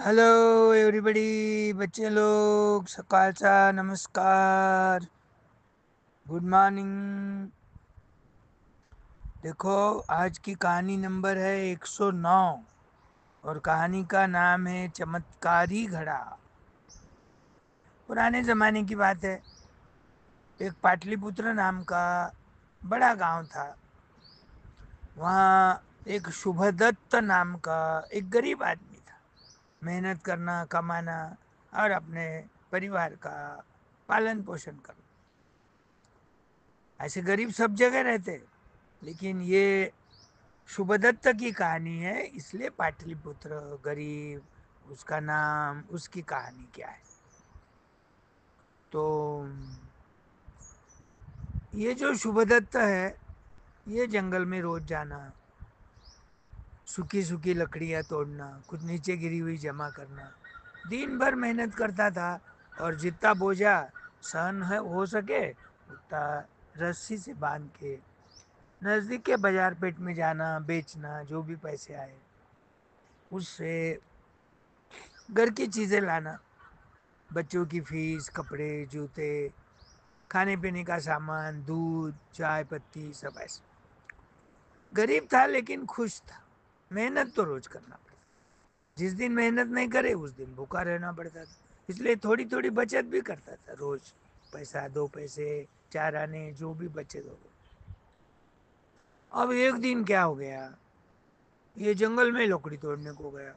Hello everybody, बच्चे लोग सकाळचा नमस्कार, गुड मॉर्निंग। देखो, आज की कहानी नंबर है 109 और कहानी का नाम है चमत्कारी घड़ा। पुराने ज़माने की बात है। एक पाटलिपुत्र नाम का बड़ा गांव था। वहाँ एक शुभदत्त नाम का एक गरीब आदमी था। मेहनत करना, कमाना और अपने परिवार का पालन पोषण करना। ऐसे गरीब सब जगह रहते, लेकिन ये शुभदत्त की कहानी है, इसलिए पाटलिपुत्र गरीब, उसका नाम, उसकी कहानी क्या है। तो ये जो शुभदत्त है, ये जंगल में रोज जाना, सूखी सूखी लकड़ियाँ तोड़ना, कुछ नीचे गिरी हुई जमा करना, दिन भर मेहनत करता था। और जितना बोझा सहन है हो सके उतना रस्सी से बांध के नज़दीक के बाजार पेट में जाना, बेचना, जो भी पैसे आए उससे घर की चीज़ें लाना, बच्चों की फीस, कपड़े, जूते, खाने पीने का सामान, दूध, चाय पत्ती, सब ऐसे। गरीब था लेकिन खुश था। मेहनत तो रोज करना पड़ता, जिस दिन मेहनत नहीं करे उस दिन भूखा रहना पड़ता था। इसलिए थोड़ी थोड़ी बचत भी करता था रोज, पैसा, 2 पैसे, 4 आने, जो भी बचत हो गई। अब एक दिन क्या हो गया, ये जंगल में लकड़ी तोड़ने को गया।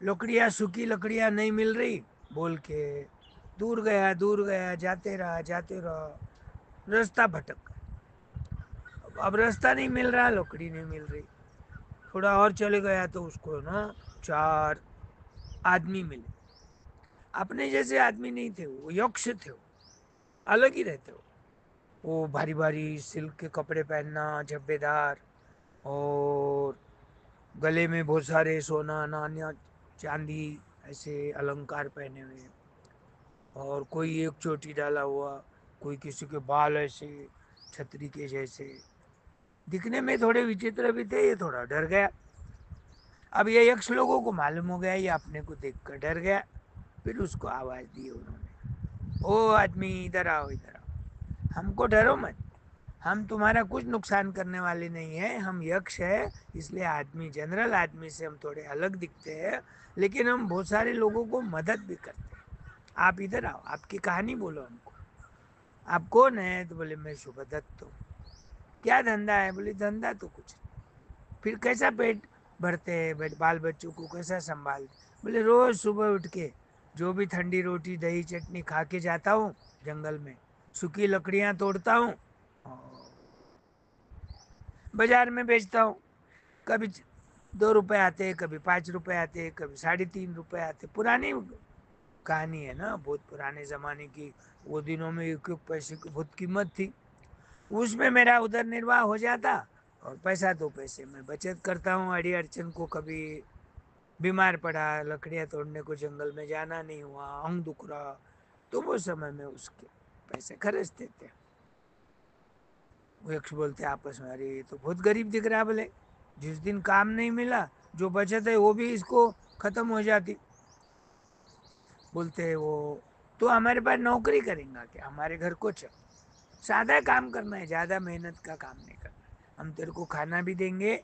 लकड़ियाँ, सूखी लकड़ियाँ नहीं मिल रही बोल के दूर गया, दूर गया, जाते रहा, जाते रहा, रास्ता भटक गया। अब रास्ता नहीं मिल रहा, लकड़ी नहीं मिल रही। थोड़ा और चले गया तो उसको ना 4 आदमी मिले। अपने जैसे आदमी नहीं थे, वो यक्ष थे, वो अलग ही रहते। वो भारी भारी सिल्क के कपड़े पहनना, झब्बेदार, और गले में बहुत सारे सोना, नानिया, चांदी, ऐसे अलंकार पहने हुए। और कोई एक चोटी डाला हुआ, कोई किसी के बाल ऐसे छतरी के जैसे। दिखने में थोड़े विचित्र भी थे। ये थोड़ा डर गया। अब ये यक्ष लोगों को मालूम हो गया ये अपने को देखकर डर गया। फिर उसको आवाज दी उन्होंने, ओ आदमी, इधर आओ, इधर आओ, हमको डरो मत। हम तुम्हारा कुछ नुकसान करने वाले नहीं है, हम यक्ष है। इसलिए आदमी, जनरल आदमी से हम थोड़े अलग दिखते हैं, लेकिन हम बहुत सारे लोगों को मदद भी करते हैं। आप इधर आओ, आपकी कहानी बोलो हमको। आप कौन है? तो बोले, मैं शुभदत्त हूँ। क्या धंधा है? बोले, धंधा तो कुछ नहीं। फिर कैसा पेट भरते हैं, बाल बच्चों को कैसा संभालते? बोले, रोज सुबह उठ के जो भी ठंडी रोटी, दही, चटनी खा के जाता हूँ जंगल में, सूखी लकड़ियाँ तोड़ता हूँ और बाजार में बेचता हूँ। कभी 2 रुपए आते, कभी 5 रुपए आते, कभी 3.5 रुपए आते। पुरानी कहानी है ना, बहुत पुराने जमाने की। वो दिनों में एक एक पैसे की बहुत कीमत थी। उसमें मेरा उधर निर्वाह हो जाता, और पैसा 2 पैसे में बचत करता हूँ। अड़ी अड़चन को, कभी बीमार पड़ा, लकड़ियाँ तोड़ने को जंगल में जाना नहीं हुआ, अंग दुख रहा, तो वो समय में उसके पैसे खर्च देते। वो यक्ष बोलते आपस में, अरे ये तो बहुत गरीब दिख रहा है। बोले, जिस दिन काम नहीं मिला, जो बचत है वो भी इसको खत्म हो जाती। बोलते हैं वो, तो हमारे पास नौकरी करेंगे क्या? हमारे घर को चल, सादा काम करना है, ज्यादा मेहनत का काम नहीं करना। हम तेरे को खाना भी देंगे,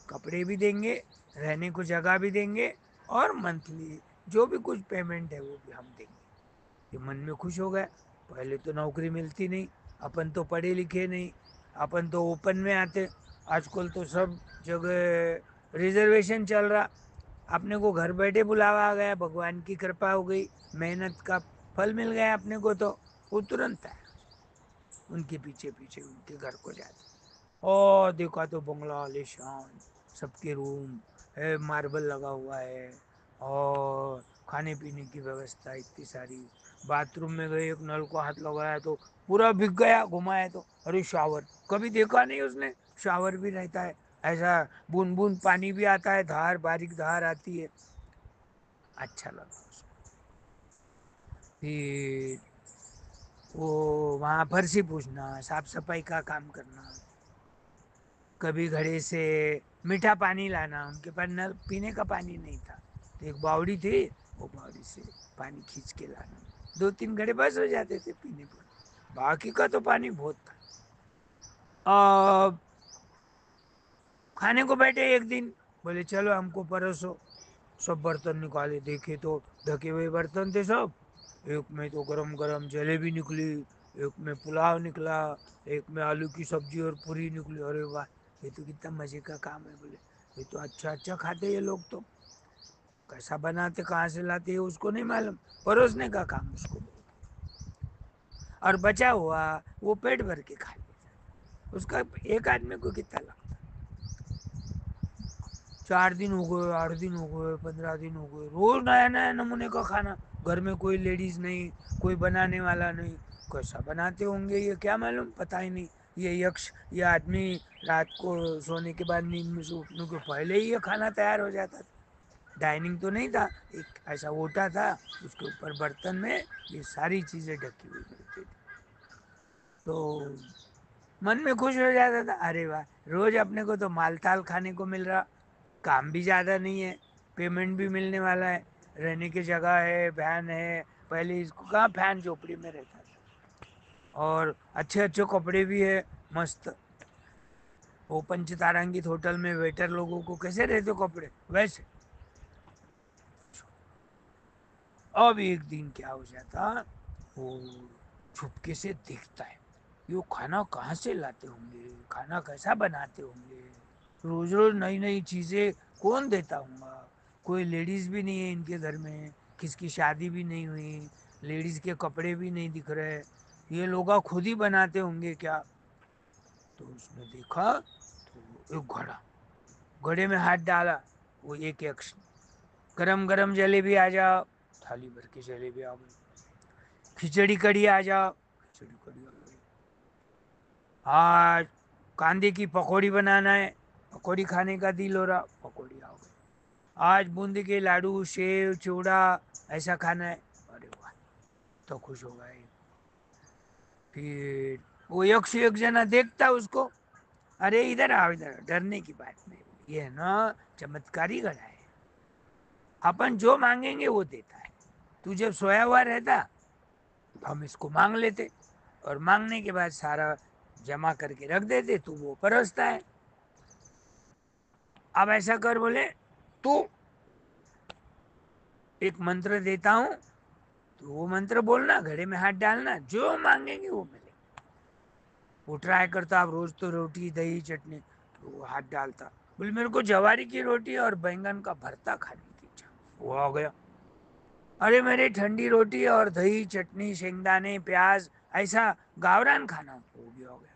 कपड़े भी देंगे, रहने को जगह भी देंगे, और मंथली जो भी कुछ पेमेंट है वो भी हम देंगे। ये मन में खुश हो गया। पहले तो नौकरी मिलती नहीं, अपन तो पढ़े लिखे नहीं, अपन तो ओपन में आते। आजकल तो सब जगह रिजर्वेशन चल रहा। अपने को घर बैठे बुलावा आ गया, भगवान की कृपा हो गई, मेहनत का फल मिल गया अपने को। तो वो तुरंत है, उनके पीछे पीछे उनके घर को जाते। और देखा तो बंगला आलीशान, सबके रूम है, मार्बल लगा हुआ है, और खाने पीने की व्यवस्था इतनी सारी। बाथरूम में गए, एक नल को हाथ लगाया तो पूरा भीग गया, घुमाया तो अरे शावर, कभी देखा नहीं उसने, शावर भी रहता है ऐसा, बूंद बूंद पानी भी आता है, धार, बारीक धार आती है। अच्छा लगा उसको। फिर वो वहाँ फर्शी पूछना, साफ सफाई का काम करना, कभी घड़े से मीठा पानी लाना। उनके पास नल पीने का पानी नहीं था, तो एक बावड़ी थी, वो बावड़ी से पानी खींच के लाना, 2-3 घड़े बस हो जाते थे पीने पर, बाकी का तो पानी बहुत था। अब खाने को बैठे एक दिन, बोले चलो हमको परोसो। सब बर्तन निकाले, देखे तो ढके हुए बर्तन थे सब। एक में तो गरम गरम जलेबी निकली, एक में पुलाव निकला, एक में आलू की सब्जी और पूरी निकली। अरे वाह, ये तो कितना मजे का काम है। बोले ये तो अच्छा अच्छा खाते ये लोग तो, कैसा बनाते कहाँ से लाते हैं उसको नहीं मालूम, परोसने का काम उसको बोलते। और बचा हुआ वो पेट भर के खा लेता, उसका एक आदमी को कितना लगता। 4 दिन हो गए, 8 दिन हो गए, 15 दिन हो गए, रोज नया नया नमूने का खाना। घर में कोई लेडीज नहीं, कोई बनाने वाला नहीं। कैसा बनाते होंगे ये क्या मालूम, पता ही नहीं। ये यक्ष, ये आदमी रात को सोने के बाद नींद में से उठने के पहले ही ये खाना तैयार हो जाता था। डाइनिंग तो नहीं था, एक ऐसा ओटा था, उसके ऊपर बर्तन में ये सारी चीजें ढकी हुई मिलती थी। तो मन में खुश हो जाता था, अरे वाह, रोज अपने को तो मालताल खाने को मिल रहा, काम भी ज़्यादा नहीं है, पेमेंट भी मिलने वाला है, रहने की जगह है, फैन है। पहले इसको कहाँ फैन, झोपड़ी में रहता था। और अच्छे अच्छे कपड़े भी है, मस्त। वो पंचतारांकित होटल में वेटर लोगों को कैसे रहते कपड़े, वैसे। अब एक दिन क्या हो जाता, वो छुपके से देखता है, ये खाना कहाँ से लाते होंगे, खाना कैसा बनाते होंगे, रोज रोज नई नई चीजें कौन देता होगा। कोई लेडीज भी नहीं है इनके घर में, किसकी शादी भी नहीं हुई, लेडीज के कपड़े भी नहीं दिख रहे, ये लोग खुद ही बनाते होंगे क्या। तो उसने देखा तो एक घड़ा, घड़े में हाथ डाला, वो एक यक्ष, गरम गरम जलेबी आ जाओ, थाली भर के जलेबी आ गई। खिचड़ी कड़ी आ जाओ, खिचड़ी कड़ी आ गई। आज कांदे की पकौड़ी बनाना है, पकौड़ी खाने का दिल हो रहा, पकौड़ी आ गई। आज बूंदी के लाडू, सेव, चिवड़ा ऐसा खाना है। अरे वाह, तो खुश हो गए। फिर वो यक्ष एक जना देखता उसको, अरे इधर आओ, इधर आओ, डरने की बात नहीं, ये है ना चमत्कारी घड़ा है, अपन जो मांगेंगे वो देता है। तू जब सोया हुआ रहता तो हम इसको मांग लेते, और मांगने के बाद सारा जमा करके रख देते, तू वो परोसता है। अब ऐसा कर, बोले तू, एक मंत्र देता हूं, तो वो मंत्र बोलना, घड़े में हाथ डालना, जो मांगेंगे वो मिले। वो ट्राई करता, अब रोज तो रोटी दही चटनी, तो वो हाथ डालता, बोले मेरे को जवारी की रोटी और बैंगन का भरता खाने की इच्छा। वो आ गया, अरे मेरे ठंडी रोटी और दही चटनी शेंगदाने प्याज ऐसा गावरान खाना, वो भी हो गया।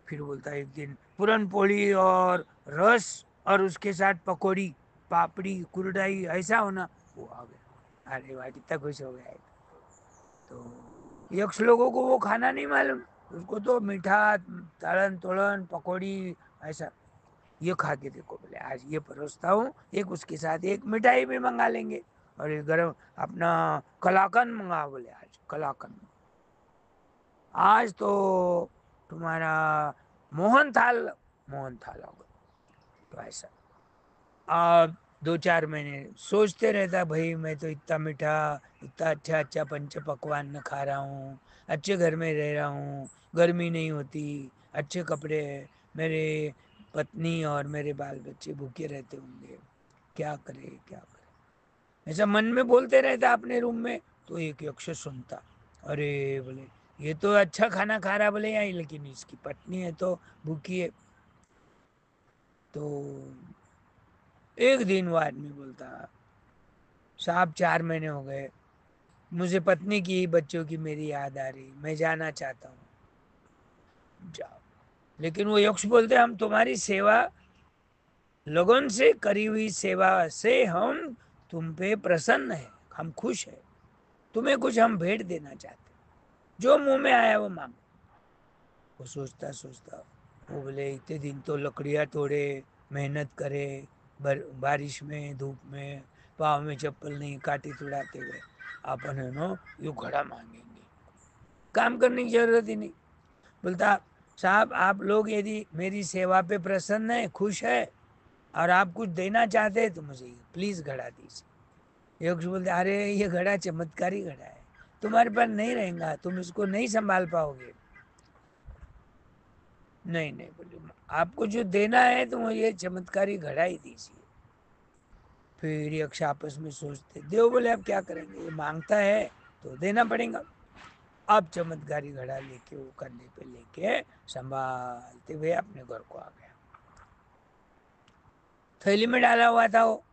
फिर बोलता है एक दिन पूरन पोली और रस, और उसके साथ पकौड़ी, पापड़ी, कुरडाई ऐसा होना, वो आ गया। अरे वाह, कितना खुश हो गया है। तो यक्ष लोगों को वो खाना नहीं मालूम, उसको तो मीठा, तलन तोलन पकौड़ी ऐसा। ये खा के देखो, बोले आज ये परोसता हूँ, एक उसके साथ एक मिठाई भी मंगा लेंगे, और ये गरम अपना कलाकंद मंगा, बोले आज कलाकंद। आज तो तुम्हारा मोहन थाल, मोहन थाल होगा। तो ऐसा आप 2-4 महीने सोचते रहता, भाई मैं तो इतना मीठा, इतना अच्छा अच्छा पंच पकवान न खा रहा हूँ, अच्छे घर में रह रहा हूँ, गर्मी नहीं होती, अच्छे कपड़े हैं, मेरे पत्नी और मेरे बाल बच्चे भूखे रहते होंगे, क्या करे क्या करे, ऐसा मन में बोलते रहता अपने रूम में। तो एक यक्ष सुनता, अरे बोले ये तो अच्छा खाना खा रहा, बोले यहाँ, लेकिन इसकी पत्नी है तो भूखी है। तो एक दिन वो आदमी बोलता, साहब 4 महीने हो गए, मुझे पत्नी की बच्चों की मेरी याद आ रही, मैं जाना चाहता हूँ, जाओ। लेकिन वो यक्ष बोलते, हम तुम्हारी सेवा, लगन से करी हुई सेवा से हम तुम पे प्रसन्न है, हम खुश है, तुम्हें कुछ हम भेंट देना चाहते, जो मुंह में आया वो मांगो। वो सोचता सोचता, वो बोले इतने दिन तो लकड़ियाँ तोड़े, मेहनत करे, बारिश में धूप में, पाँव में चप्पल नहीं, काटी तुड़ाते हुए, अपन है नो यो घड़ा मांगेंगे, काम करने की जरूरत ही नहीं। बोलता, साहब आप लोग यदि मेरी सेवा पे प्रसन्न है, खुश है, और आप कुछ देना चाहते हैं तो मुझे प्लीज घड़ा दीजिए। यक्ष बोलते अरे ये घड़ा चमत्कारी घड़ा है, तुम्हारे पास नहीं रहेगा, तुम इसको नहीं संभाल पाओगे। नहीं नहीं बोले, आपको जो देना है तो मुझे चमत्कारी घड़ा ही दीजिए। फिर यक्ष आपस में सोचते, देव बोले अब क्या करेंगे, ये मांगता है तो देना पड़ेगा। अब चमत्कारी घड़ा लेके वो कंधे पे लेके संभालते हुए अपने घर को आ गया। थैली में डाला हुआ था वो।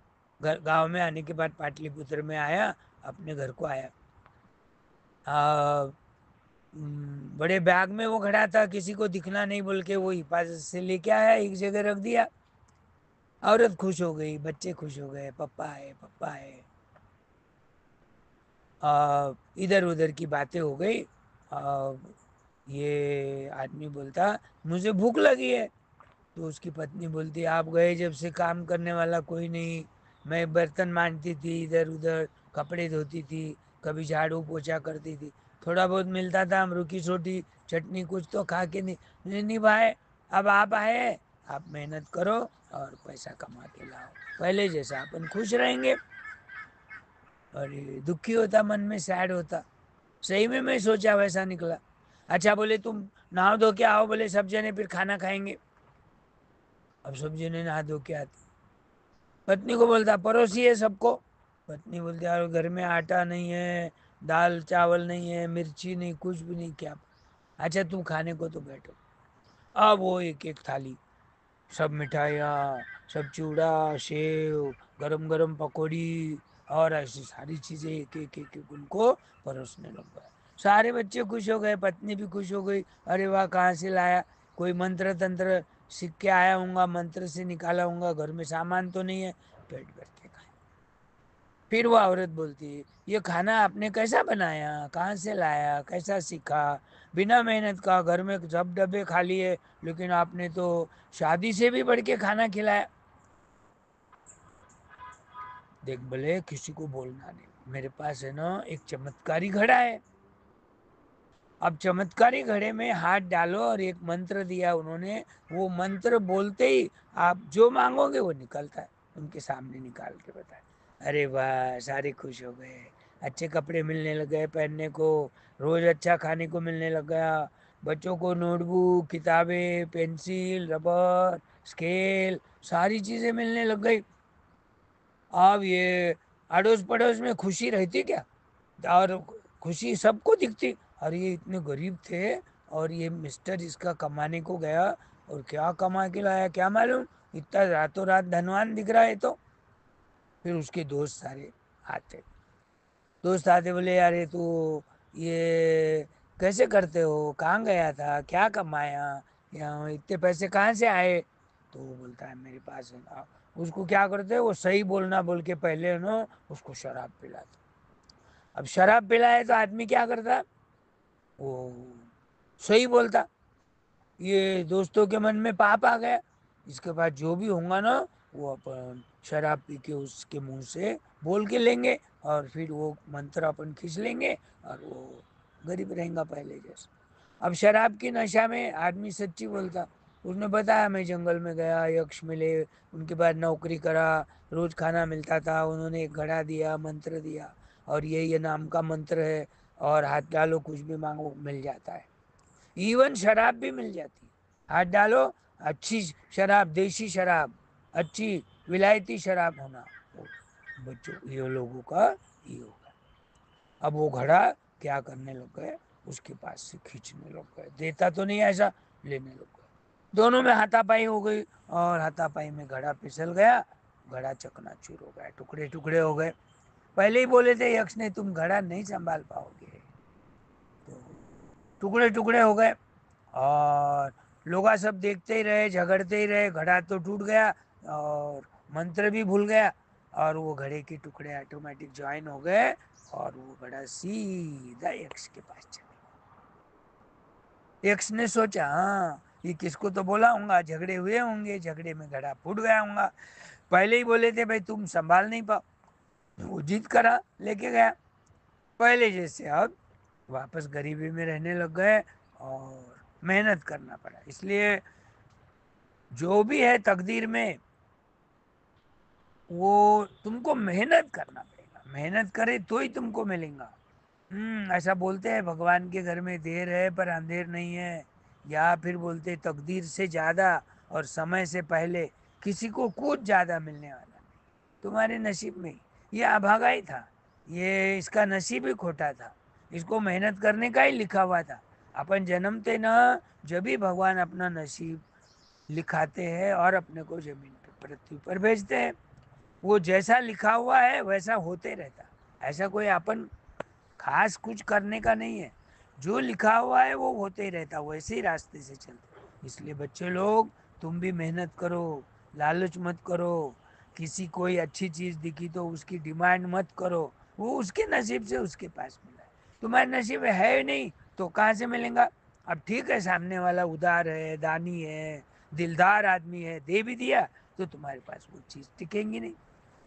घर गांव में आने के बाद पाटलिपुत्र में आया, अपने घर को आया। बड़े बैग में वो खड़ा था, किसी को दिखना नहीं बोल के वो हिफाजत से लेके आया, एक जगह रख दिया। औरत खुश हो गई, बच्चे खुश हो गए, पप्पा है पप्पा है। इधर उधर की बातें हो गई। आ, ये आदमी बोलता मुझे भूख लगी है। तो उसकी पत्नी बोलती आप गए जब से काम करने वाला कोई नहीं, मैं बर्तन मांजती थी, इधर उधर कपड़े धोती थी, कभी झाड़ू पोछा करती थी, थोड़ा बहुत मिलता था, हम रूखी छोटी चटनी कुछ तो खा के नहीं निभाए। अब आप आए, आप मेहनत करो और पैसा कमा के लाओ, पहले जैसा अपन खुश रहेंगे। और ये दुखी होता, मन में सैड होता। सही में मैं सोचा वैसा निकला। अच्छा बोले तुम नहा धो के आओ, बोले सब जने फिर खाना खाएंगे। अब सब जने नहा धो के आते, पत्नी को बोलता पड़ोसी है सबको। पत्नी बोलती यार घर में आटा नहीं है, दाल चावल नहीं है, मिर्ची नहीं, कुछ भी नहीं, क्या। अच्छा तुम खाने को तो बैठो। अब वो एक एक थाली, सब मिठाइयाँ, सब चूड़ा, सेव, गरम गरम पकौड़ी और ऐसी सारी चीजें एक एक एक एक उनको परोसने लग गए। सारे बच्चे खुश हो गए, पत्नी भी खुश हो गई, अरे वाह कहाँ से लाया, कोई मंत्र तंत्र सीख के आया हूँगा, मंत्र से निकाला हूँगा, घर में सामान तो नहीं है। पेट भर के खाए। फिर वो औरत बोलती है ये खाना आपने कैसा बनाया, कहाँ से लाया, कैसा सीखा, बिना मेहनत का, घर में सब डब्बे खाली है, लेकिन आपने तो शादी से भी बढ़ के खाना खिलाया। देख बोले किसी को बोलना नहीं, मेरे पास है ना एक चमत्कारी घड़ा है। अब चमत्कारी घड़े में हाथ डालो और एक मंत्र दिया उन्होंने, वो मंत्र बोलते ही आप जो मांगोगे वो निकलता है। उनके सामने निकाल के बताए। अरे वाह, सारे खुश हो गए, अच्छे कपड़े मिलने लग गए पहनने को, रोज अच्छा खाने को मिलने लग गया, बच्चों को नोटबुक, किताबें, पेंसिल, रबर, स्केल, सारी चीजें मिलने लग गई। अब ये अड़ोस पड़ोस में खुशी रहती क्या, और खुशी सबको दिखती। और ये इतने गरीब थे, और ये मिस्टर इसका कमाने को गया, और क्या कमा के लाया क्या मालूम, इतना रातों रात धनवान दिख रहा है। तो फिर उसके दोस्त सारे आते, दोस्त आते बोले यार ये तू ये कैसे करते हो, कहाँ गया था, क्या कमाया, यहाँ इतने पैसे कहाँ से आए। तो वो बोलता है मेरे पास है ना। उसको क्या करते हैं, वो सही बोलना बोल के पहले ना उसको शराब पिलाते। अब शराब पिलाए तो आदमी क्या करता, वो सही बोलता। ये दोस्तों के मन में पाप आ गया, इसके बाद जो भी होगा ना वो अपन शराब पी के उसके मुंह से बोल के लेंगे, और फिर वो मंत्र अपन खींच लेंगे, और वो गरीब रहेगा पहले जैसे। अब शराब की नशा में आदमी सच्ची बोलता। उसने बताया मैं जंगल में गया, यक्ष मिले, उनके बाद नौकरी करा, रोज खाना मिलता था, उन्होंने एक घड़ा दिया, मंत्र दिया, और ये नाम का मंत्र है, और हाथ डालो कुछ भी मांगो मिल जाता है, इवन शराब भी मिल जाती है। हाथ डालो, अच्छी शराब, देसी शराब, अच्छी विलायती शराब होना, वो बच्चों ये लोगों का ये होगा। अब वो घड़ा क्या करने लग गए, उसके पास से खींचने लग गए, देता तो नहीं ऐसा, लेने लग गए। दोनों में हाथापाई हो गई, और हाथापाई में घड़ा फिसल गया, घड़ा चकनाचूर हो गया, टुकड़े टुकड़े हो गए। पहले ही बोले थे यक्ष ने तुम घड़ा नहीं संभाल पाओगे। तो टुकड़े टुकड़े हो गए, और लोग सब देखते ही रहे, झगड़ते ही रहे, घड़ा तो टूट गया, और मंत्र भी भूल गया, और वो घड़े के टुकड़े ऑटोमेटिक ज्वाइन हो गए, और वो घड़ा सीधा यक्ष के पास चला। यक्ष ने सोचा हाँ ये किसको तो बोला होगा, झगड़े हुए होंगे, झगड़े में घड़ा फूट गया होगा, पहले ही बोले थे भाई तुम संभाल नहीं पाओ। वो जीत करा, लेके गया पहले जैसे। अब वापस गरीबी में रहने लग गए, और मेहनत करना पड़ा। इसलिए जो भी है तकदीर में, वो तुमको मेहनत करना पड़ेगा, मेहनत करे तो ही तुमको मिलेगा। ऐसा बोलते हैं भगवान के घर में देर है पर अंधेर नहीं है, या फिर बोलते तकदीर से ज्यादा और समय से पहले किसी को कुछ ज्यादा मिलने वाला नहीं। तुम्हारे नसीब में ही ये अभागा ही था, ये इसका नसीब ही खोटा था, इसको मेहनत करने का ही लिखा हुआ था। अपन जन्मते न, जब भी भगवान अपना नसीब लिखाते हैं और अपने को जमीन पे पृथ्वी पर भेजते हैं। वो जैसा लिखा हुआ है वैसा होते रहता, ऐसा कोई अपन खास कुछ करने का नहीं है। जो लिखा हुआ है वो होते ही रहता, वैसे ही रास्ते से चलते। इसलिए बच्चे लोग, तुम भी मेहनत करो, लालच मत करो। किसी कोई अच्छी चीज दिखी तो उसकी डिमांड मत करो, वो उसके नसीब से उसके पास मिला है, तुम्हारे नसीब में है ही नहीं तो कहाँ से मिलेगा। अब ठीक है, सामने वाला उदार है, दानी है, दिलदार आदमी है, दे भी दिया तो तुम्हारे पास वो चीज टिकेंगी नहीं।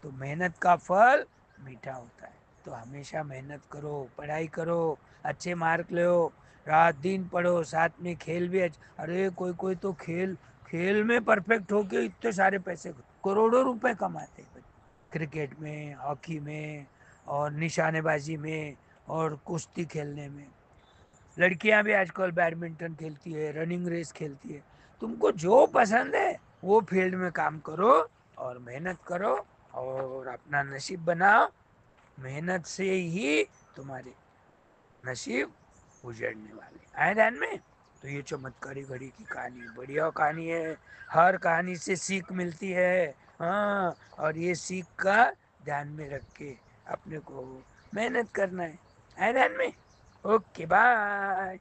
तो मेहनत का फल मीठा होता है। तो हमेशा मेहनत करो, पढ़ाई करो, अच्छे मार्क लो, रात दिन पढ़ो, साथ में खेल भी अरे कोई कोई तो खेल खेल में परफेक्ट होके इतने सारे पैसे, करोड़ों रुपए कमाते हैं। क्रिकेट में, हॉकी में, और निशानेबाजी में, और कुश्ती खेलने में। लड़कियां भी आजकल बैडमिंटन खेलती है, रनिंग रेस खेलती है। तुमको जो पसंद है वो फील्ड में काम करो और मेहनत करो और अपना नसीब बनाओ। मेहनत से ही तुम्हारे नसीब उजड़ने वाले आए ध्यान में। तो ये चमत्कारी घड़ी की कहानी बढ़िया कहानी है, हर कहानी से सीख मिलती है। हाँ, और ये सीख का ध्यान में रख के अपने को मेहनत करना है। आए ध्यान में। Okay bye.